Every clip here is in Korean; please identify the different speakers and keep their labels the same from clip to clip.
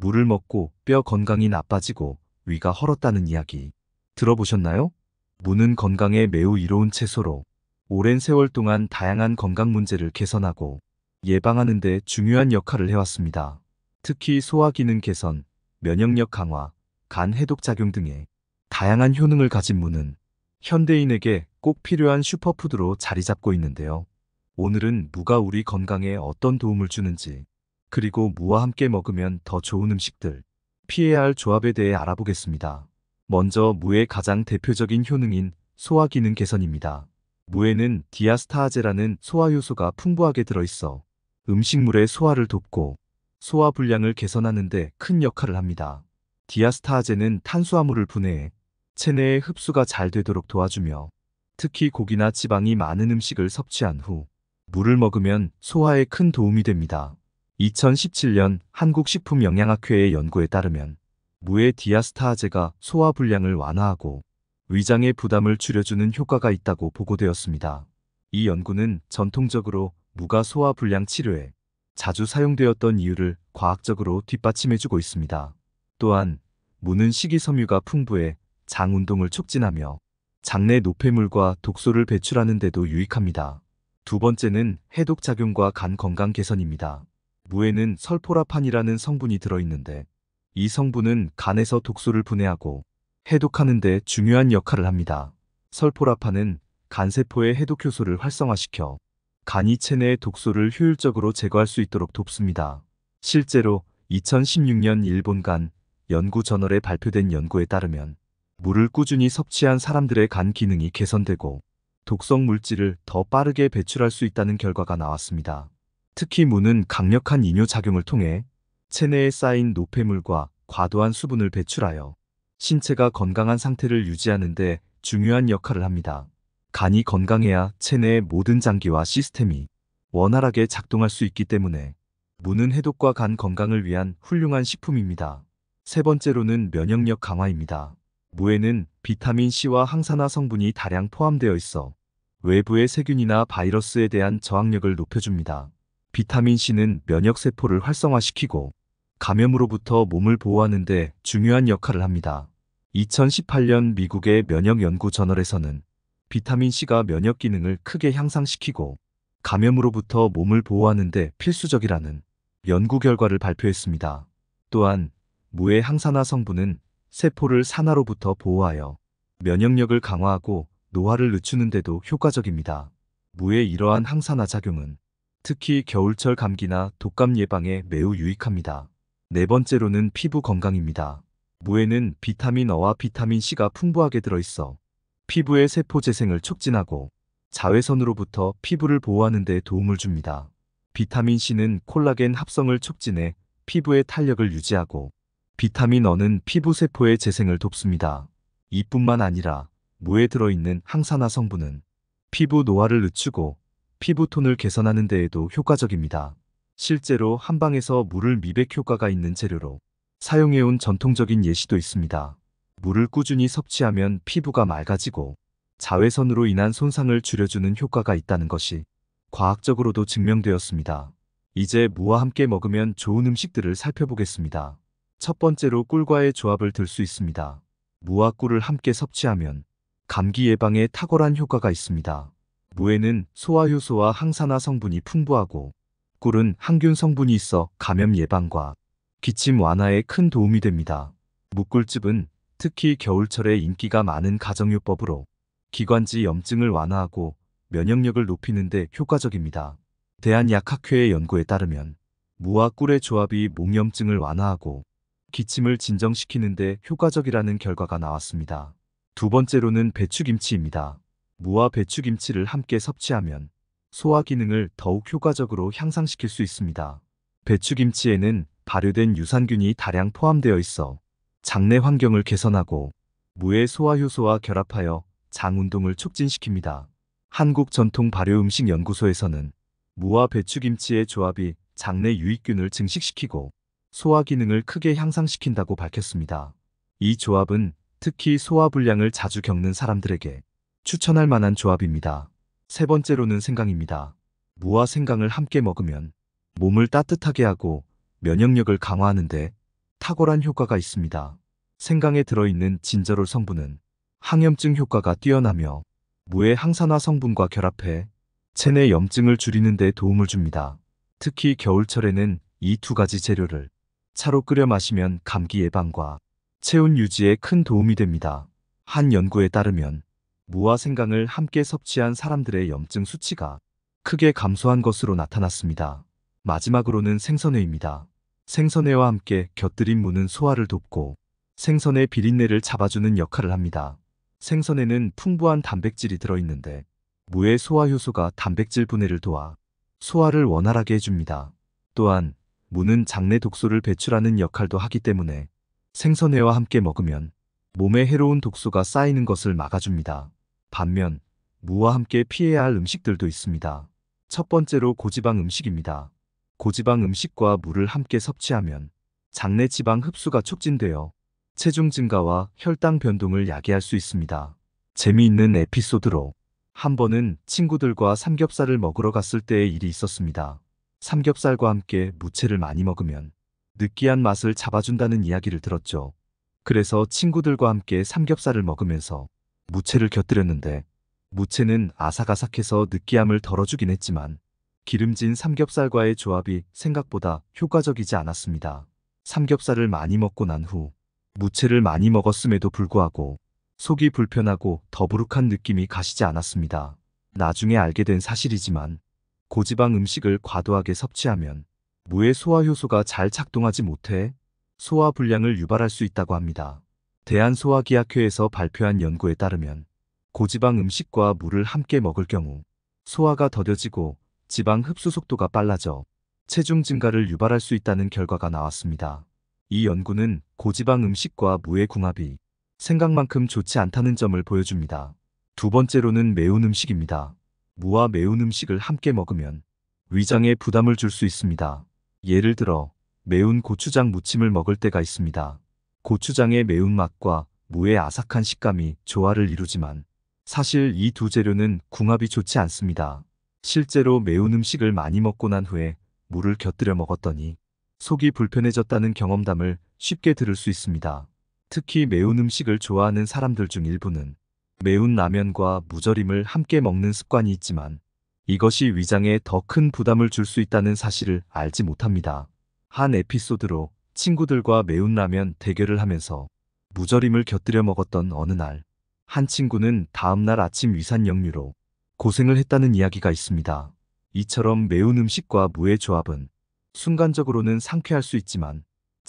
Speaker 1: 물을 먹고 뼈 건강이 나빠지고 위가 헐었다는 이야기 들어보셨나요? 무는 건강에 매우 이로운 채소로 오랜 세월 동안 다양한 건강 문제를 개선하고 예방하는 데 중요한 역할을 해왔습니다. 특히 소화 기능 개선, 면역력 강화, 간 해독 작용 등의 다양한 효능을 가진 무는 현대인에게 꼭 필요한 슈퍼푸드로 자리 잡고 있는데요. 오늘은 무가 우리 건강에 어떤 도움을 주는지, 그리고 무와 함께 먹으면 더 좋은 음식들, 피해야 할 조합에 대해 알아보겠습니다. 먼저 무의 가장 대표적인 효능인 소화 기능 개선입니다. 무에는 디아스타아제라는 소화 효소가 풍부하게 들어있어 음식물의 소화를 돕고 소화 불량을 개선하는 데 큰 역할을 합니다. 디아스타아제는 탄수화물을 분해해 체내에 흡수가 잘 되도록 도와주며, 특히 고기나 지방이 많은 음식을 섭취한 후 물을 먹으면 소화에 큰 도움이 됩니다. 2017년 한국식품영양학회의 연구에 따르면 무의 디아스타아제가 소화 불량을 완화하고 위장의 부담을 줄여주는 효과가 있다고 보고되었습니다. 이 연구는 전통적으로 무가 소화 불량 치료에 자주 사용되었던 이유를 과학적으로 뒷받침해주고 있습니다. 또한 무는 식이섬유가 풍부해 장 운동을 촉진하며 장내 노폐물과 독소를 배출하는 데도 유익합니다. 두 번째는 해독 작용과 간 건강 개선입니다. 무에는 설포라판이라는 성분이 들어있는데, 이 성분은 간에서 독소를 분해하고 해독하는 데 중요한 역할을 합니다. 설포라판은 간세포의 해독 효소를 활성화시켜 간이 체내의 독소를 효율적으로 제거할 수 있도록 돕습니다. 실제로 2016년 일본 간 연구 저널에 발표된 연구에 따르면 물을 꾸준히 섭취한 사람들의 간 기능이 개선되고 독성 물질을 더 빠르게 배출할 수 있다는 결과가 나왔습니다. 특히 무는 강력한 이뇨 작용을 통해 체내에 쌓인 노폐물과 과도한 수분을 배출하여 신체가 건강한 상태를 유지하는 데 중요한 역할을 합니다. 간이 건강해야 체내의 모든 장기와 시스템이 원활하게 작동할 수 있기 때문에 무는 해독과 간 건강을 위한 훌륭한 식품입니다. 세 번째로는 면역력 강화입니다. 무에는 비타민C와 항산화 성분이 다량 포함되어 있어 외부의 세균이나 바이러스에 대한 저항력을 높여줍니다. 비타민C는 면역세포를 활성화시키고 감염으로부터 몸을 보호하는 데 중요한 역할을 합니다. 2018년 미국의 면역연구 저널에서는 비타민C가 면역 기능을 크게 향상시키고 감염으로부터 몸을 보호하는 데 필수적이라는 연구 결과를 발표했습니다. 또한 무의 항산화 성분은 세포를 산화로부터 보호하여 면역력을 강화하고 노화를 늦추는 데도 효과적입니다. 무의 이러한 항산화 작용은 특히 겨울철 감기나 독감 예방에 매우 유익합니다. 네 번째로는 피부 건강입니다. 무에는 비타민 어와 비타민 C가 풍부하게 들어있어 피부의 세포 재생을 촉진하고 자외선으로부터 피부를 보호하는 데 도움을 줍니다. 비타민 C는 콜라겐 합성을 촉진해 피부의 탄력을 유지하고, 비타민 어는 피부 세포의 재생을 돕습니다. 이뿐만 아니라 무에 들어있는 항산화 성분은 피부 노화를 늦추고 피부톤을 개선하는 데에도 효과적입니다. 실제로 한방에서 무를 미백 효과가 있는 재료로 사용해온 전통적인 예시도 있습니다. 무를 꾸준히 섭취하면 피부가 맑아지고 자외선으로 인한 손상을 줄여주는 효과가 있다는 것이 과학적으로도 증명되었습니다. 이제 무와 함께 먹으면 좋은 음식들을 살펴보겠습니다. 첫 번째로 꿀과의 조합을 들 수 있습니다. 무와 꿀을 함께 섭취하면 감기 예방에 탁월한 효과가 있습니다. 무에는 소화효소와 항산화 성분이 풍부하고 꿀은 항균 성분이 있어 감염 예방과 기침 완화에 큰 도움이 됩니다. 무꿀즙은 특히 겨울철에 인기가 많은 가정요법으로 기관지 염증을 완화하고 면역력을 높이는 데 효과적입니다. 대한약학회의 연구에 따르면 무와 꿀의 조합이 목염증을 완화하고 기침을 진정시키는 데 효과적이라는 결과가 나왔습니다. 두 번째로는 배추김치입니다. 무와 배추김치를 함께 섭취하면 소화 기능을 더욱 효과적으로 향상시킬 수 있습니다. 배추김치에는 발효된 유산균이 다량 포함되어 있어 장내 환경을 개선하고 무의 소화효소와 결합하여 장 운동을 촉진시킵니다. 한국전통발효음식연구소에서는 무와 배추김치의 조합이 장내 유익균을 증식시키고 소화 기능을 크게 향상시킨다고 밝혔습니다. 이 조합은 특히 소화불량을 자주 겪는 사람들에게 추천할 만한 조합입니다. 세 번째로는 생강입니다. 무와 생강을 함께 먹으면 몸을 따뜻하게 하고 면역력을 강화하는데 탁월한 효과가 있습니다. 생강에 들어있는 진저롤 성분은 항염증 효과가 뛰어나며 무의 항산화 성분과 결합해 체내 염증을 줄이는 데 도움을 줍니다. 특히 겨울철에는 이 두 가지 재료를 차로 끓여 마시면 감기 예방과 체온 유지에 큰 도움이 됩니다. 한 연구에 따르면 무와 생강을 함께 섭취한 사람들의 염증 수치가 크게 감소한 것으로 나타났습니다. 마지막으로는 생선회입니다. 생선회와 함께 곁들인 무는 소화를 돕고 생선의 비린내를 잡아주는 역할을 합니다. 생선에는 풍부한 단백질이 들어있는데 무의 소화 효소가 단백질 분해를 도와 소화를 원활하게 해줍니다. 또한 무는 장내 독소를 배출하는 역할도 하기 때문에 생선회와 함께 먹으면 몸에 해로운 독소가 쌓이는 것을 막아줍니다. 반면 무와 함께 피해야 할 음식들도 있습니다. 첫 번째로 고지방 음식입니다. 고지방 음식과 무를 함께 섭취하면 장내 지방 흡수가 촉진되어 체중 증가와 혈당 변동을 야기할 수 있습니다. 재미있는 에피소드로 한 번은 친구들과 삼겹살을 먹으러 갔을 때의 일이 있었습니다. 삼겹살과 함께 무채를 많이 먹으면 느끼한 맛을 잡아준다는 이야기를 들었죠. 그래서 친구들과 함께 삼겹살을 먹으면서 무채를 곁들였는데 무채는 아삭아삭해서 느끼함을 덜어주긴 했지만 기름진 삼겹살과의 조합이 생각보다 효과적이지 않았습니다. 삼겹살을 많이 먹고 난 후 무채를 많이 먹었음에도 불구하고 속이 불편하고 더부룩한 느낌이 가시지 않았습니다. 나중에 알게 된 사실이지만 고지방 음식을 과도하게 섭취하면 무의 소화 효소가 잘 작동하지 못해 소화 불량을 유발할 수 있다고 합니다. 대한소화기학회에서 발표한 연구에 따르면 고지방 음식과 무를 함께 먹을 경우 소화가 더뎌지고 지방 흡수 속도가 빨라져 체중 증가를 유발할 수 있다는 결과가 나왔습니다. 이 연구는 고지방 음식과 무의 궁합이 생각만큼 좋지 않다는 점을 보여줍니다. 두 번째로는 매운 음식입니다. 무와 매운 음식을 함께 먹으면 위장에 부담을 줄 수 있습니다. 예를 들어 매운 고추장 무침을 먹을 때가 있습니다. 고추장의 매운맛과 무의 아삭한 식감이 조화를 이루지만 사실 이 두 재료는 궁합이 좋지 않습니다. 실제로 매운 음식을 많이 먹고 난 후에 무를 곁들여 먹었더니 속이 불편해졌다는 경험담을 쉽게 들을 수 있습니다. 특히 매운 음식을 좋아하는 사람들 중 일부는 매운 라면과 무절임을 함께 먹는 습관이 있지만 이것이 위장에 더 큰 부담을 줄 수 있다는 사실을 알지 못합니다. 한 에피소드로 친구들과 매운 라면 대결을 하면서 무절임을 곁들여 먹었던 어느 날, 한 친구는 다음날 아침 위산 역류로 고생을 했다는 이야기가 있습니다. 이처럼 매운 음식과 무의 조합은 순간적으로는 상쾌할 수 있지만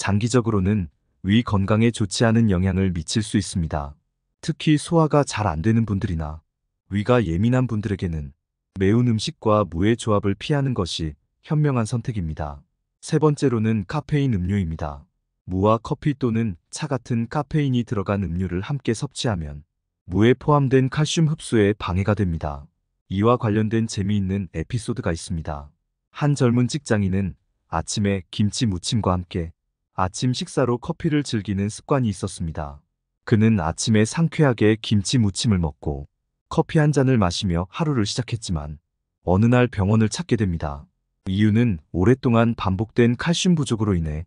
Speaker 1: 장기적으로는 위 건강에 좋지 않은 영향을 미칠 수 있습니다. 특히 소화가 잘 안 되는 분들이나 위가 예민한 분들에게는 매운 음식과 무의 조합을 피하는 것이 현명한 선택입니다. 세 번째로는 카페인 음료입니다. 무와 커피 또는 차 같은 카페인이 들어간 음료를 함께 섭취하면 무에 포함된 칼슘 흡수에 방해가 됩니다. 이와 관련된 재미있는 에피소드가 있습니다. 한 젊은 직장인은 아침에 김치 무침과 함께 아침 식사로 커피를 즐기는 습관이 있었습니다. 그는 아침에 상쾌하게 김치 무침을 먹고 커피 한 잔을 마시며 하루를 시작했지만 어느 날 병원을 찾게 됩니다. 이유는 오랫동안 반복된 칼슘 부족으로 인해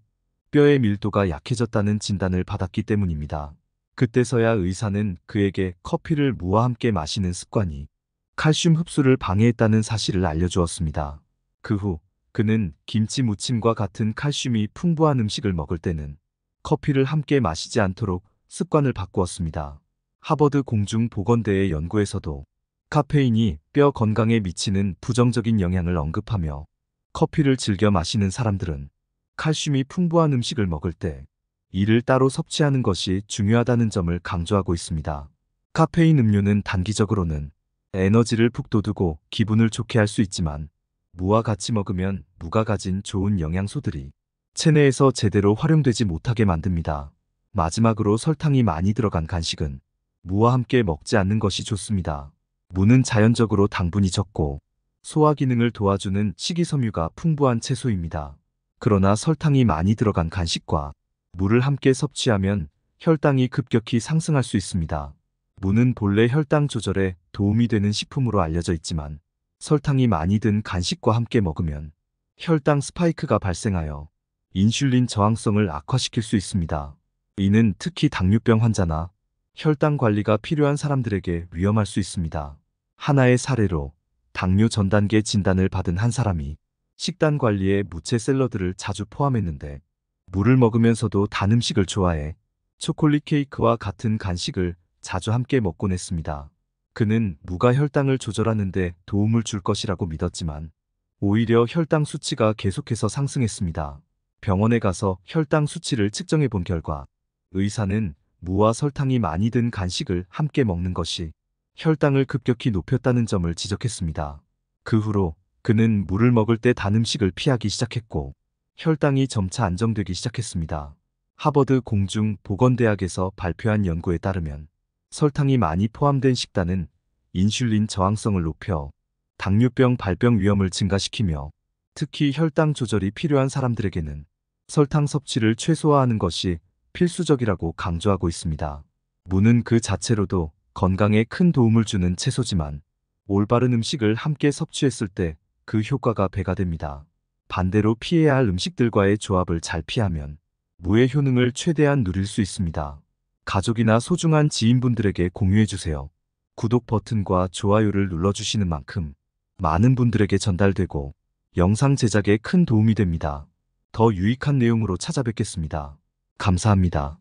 Speaker 1: 뼈의 밀도가 약해졌다는 진단을 받았기 때문입니다. 그때서야 의사는 그에게 커피를 무와 함께 마시는 습관이 칼슘 흡수를 방해했다는 사실을 알려주었습니다. 그 후 그는 김치 무침과 같은 칼슘이 풍부한 음식을 먹을 때는 커피를 함께 마시지 않도록 습관을 바꾸었습니다. 하버드 공중보건대의 연구에서도 카페인이 뼈 건강에 미치는 부정적인 영향을 언급하며 커피를 즐겨 마시는 사람들은 칼슘이 풍부한 음식을 먹을 때 이를 따로 섭취하는 것이 중요하다는 점을 강조하고 있습니다. 카페인 음료는 단기적으로는 에너지를 북돋우고 기분을 좋게 할 수 있지만 무와 같이 먹으면 무가 가진 좋은 영양소들이 체내에서 제대로 활용되지 못하게 만듭니다. 마지막으로 설탕이 많이 들어간 간식은 무와 함께 먹지 않는 것이 좋습니다. 무는 자연적으로 당분이 적고 소화 기능을 도와주는 식이섬유가 풍부한 채소입니다. 그러나 설탕이 많이 들어간 간식과 무를 함께 섭취하면 혈당이 급격히 상승할 수 있습니다. 무는 본래 혈당 조절에 도움이 되는 식품으로 알려져 있지만 설탕이 많이 든 간식과 함께 먹으면 혈당 스파이크가 발생하여 인슐린 저항성을 악화시킬 수 있습니다. 이는 특히 당뇨병 환자나 혈당 관리가 필요한 사람들에게 위험할 수 있습니다. 하나의 사례로 당뇨 전 단계 진단을 받은 한 사람이 식단 관리에 무채 샐러드를 자주 포함했는데 물을 먹으면서도 단 음식을 좋아해 초콜릿 케이크와 같은 간식을 자주 함께 먹곤 했습니다. 그는 무가 혈당을 조절하는 데 도움을 줄 것이라고 믿었지만 오히려 혈당 수치가 계속해서 상승했습니다. 병원에 가서 혈당 수치를 측정해 본 결과 의사는 무와 설탕이 많이 든 간식을 함께 먹는 것이 혈당을 급격히 높였다는 점을 지적했습니다. 그 후로 그는 물을 먹을 때 단 음식을 피하기 시작했고 혈당이 점차 안정되기 시작했습니다. 하버드 공중보건대학에서 발표한 연구에 따르면 설탕이 많이 포함된 식단은 인슐린 저항성을 높여 당뇨병 발병 위험을 증가시키며 특히 혈당 조절이 필요한 사람들에게는 설탕 섭취를 최소화하는 것이 필수적이라고 강조하고 있습니다. 무는 그 자체로도 건강에 큰 도움을 주는 채소지만 올바른 음식을 함께 섭취했을 때 그 효과가 배가 됩니다. 반대로 피해야 할 음식들과의 조합을 잘 피하면 무의 효능을 최대한 누릴 수 있습니다. 가족이나 소중한 지인분들에게 공유해주세요. 구독 버튼과 좋아요를 눌러주시는 만큼 많은 분들에게 전달되고 영상 제작에 큰 도움이 됩니다. 더 유익한 내용으로 찾아뵙겠습니다. 감사합니다.